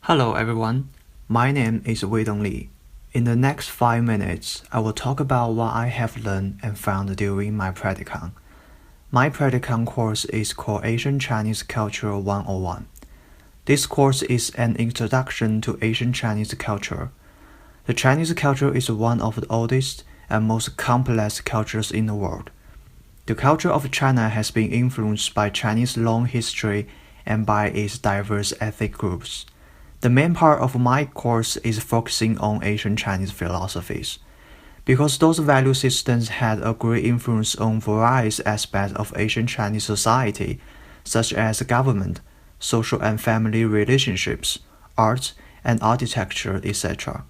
Hello everyone, my name is Weidong Li. In the next 5 minutes, I will talk about what I have learned and found during my Practicum. My Practicum course is called Asian Chinese Culture 101. This course is an introduction to Asian Chinese culture. The Chinese culture is one of the oldest and most complex cultures in the world. The culture of China has been influenced by Chinese long history and by its diverse ethnic groups. The main part of my course is focusing on Asian Chinese philosophies, because those value systems had a great influence on various aspects of Asian Chinese society, such as government, social and family relationships, art and architecture, etc.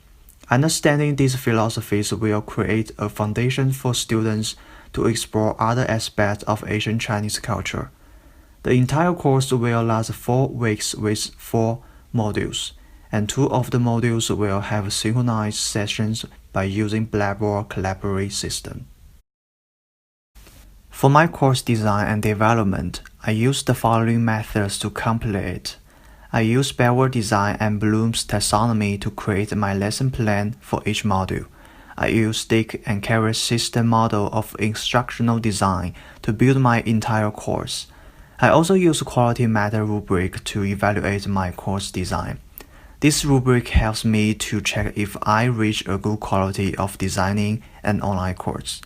Understanding these philosophies will create a foundation for students to explore other aspects of Asian Chinese culture. The entire course will last 4 weeks with 4 modules, and 2 of the modules will have synchronized sessions by using Blackboard collaborative system. For my course design and development, I use the following methods to complete it. I use Blackboard design and Bloom's taxonomy to create my lesson plan for each module. I use stick and carrot system model of instructional design to build my entire course. I also use quality method rubric to evaluate my course design. This rubric helps me to check if I reach a good quality of designing an online course.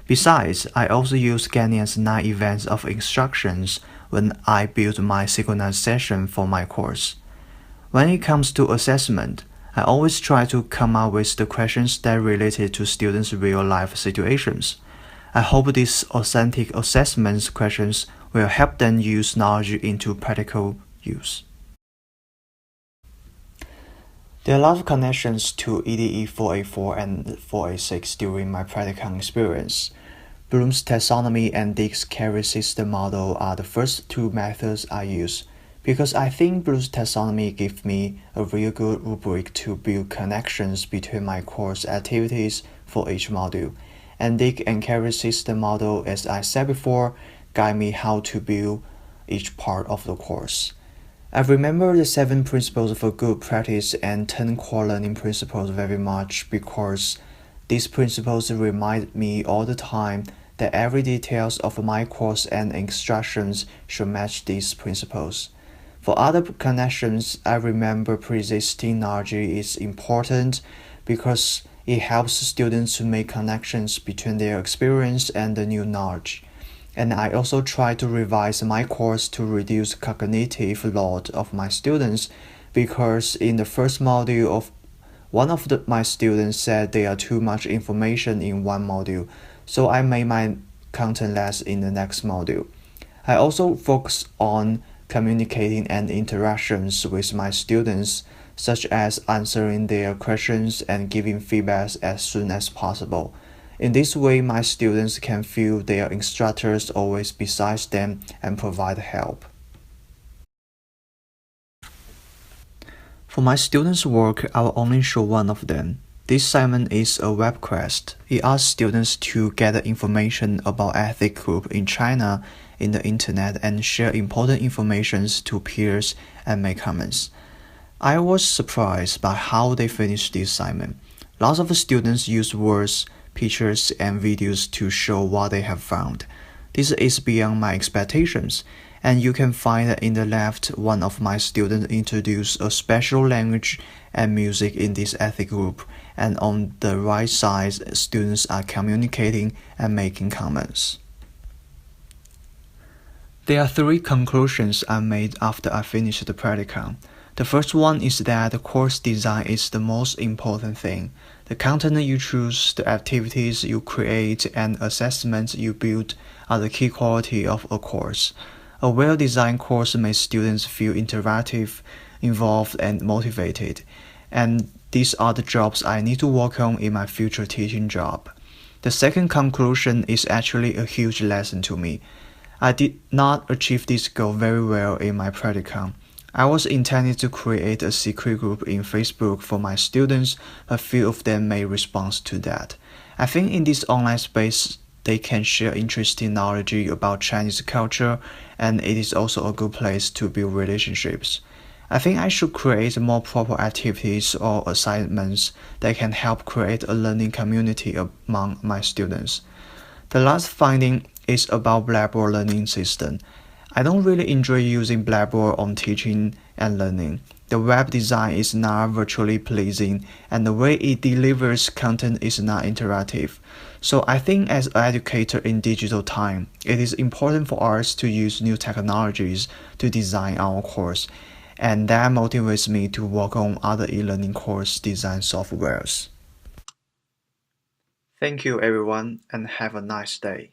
Besides, I also use Ghanaian's 9 events of instructions when I build my synchronized session for my course. When it comes to assessment, I always try to come up with the questions that related to students' real-life situations. I hope these authentic assessment questions will help them use knowledge into practical use. There are a lot of connections to EDE 484 and 486 during my practicum experience. Bloom's taxonomy and Dick's carrot system model are the first 2 methods I use, because I think Bloom's taxonomy gives me a real good rubric to build connections between my course activities for each module, and Dick and carrot system model, as I said before, guide me how to build each part of the course. I remember the 7 principles for good practice and 10 core learning principles very much because these principles remind me all the time that every details of my course and instructions should match these principles. For other connections, I remember pre-existing knowledge is important because it helps students to make connections between their experience and the new knowledge. And I also try to revise my course to reduce cognitive load of my students, because in the first module one of my students said there are too much information in one module, so I made my content less in the next module. I also focus on communicating and interactions with my students, such as answering their questions and giving feedback as soon as possible. In this way, my students can feel their instructors always beside them and provide help. For my students' work, I will only show one of them. This assignment is a web quest. It asks students to gather information about ethnic groups in China in the internet and share important information to peers and make comments. I was surprised by how they finished this assignment. Lots of students use words, pictures, and videos to show what they have found. This is beyond my expectations, and you can find that in the left, one of my students introduced a special language and music in this ethnic group, and on the right side, students are communicating and making comments. There are 3 conclusions I made after I finished the practicum. The first one is that the course design is the most important thing. The content you choose, the activities you create, and assessments you build are the key quality of a course. A well-designed course makes students feel interactive, involved, and motivated, and these are the jobs I need to work on in my future teaching job. The second conclusion is actually a huge lesson to me. I did not achieve this goal very well in my practicum. I was intending to create a secret group in Facebook for my students, but few of them made response to that. I think in this online space, they can share interesting knowledge about Chinese culture, and it is also a good place to build relationships. I think I should create more proper activities or assignments that can help create a learning community among my students. The last finding is about Blackboard learning system. I don't really enjoy using Blackboard on teaching and learning. The web design is not virtually pleasing, and the way it delivers content is not interactive. So I think as an educator in digital time, it is important for us to use new technologies to design our course, and that motivates me to work on other e-learning course design softwares. Thank you everyone and have a nice day.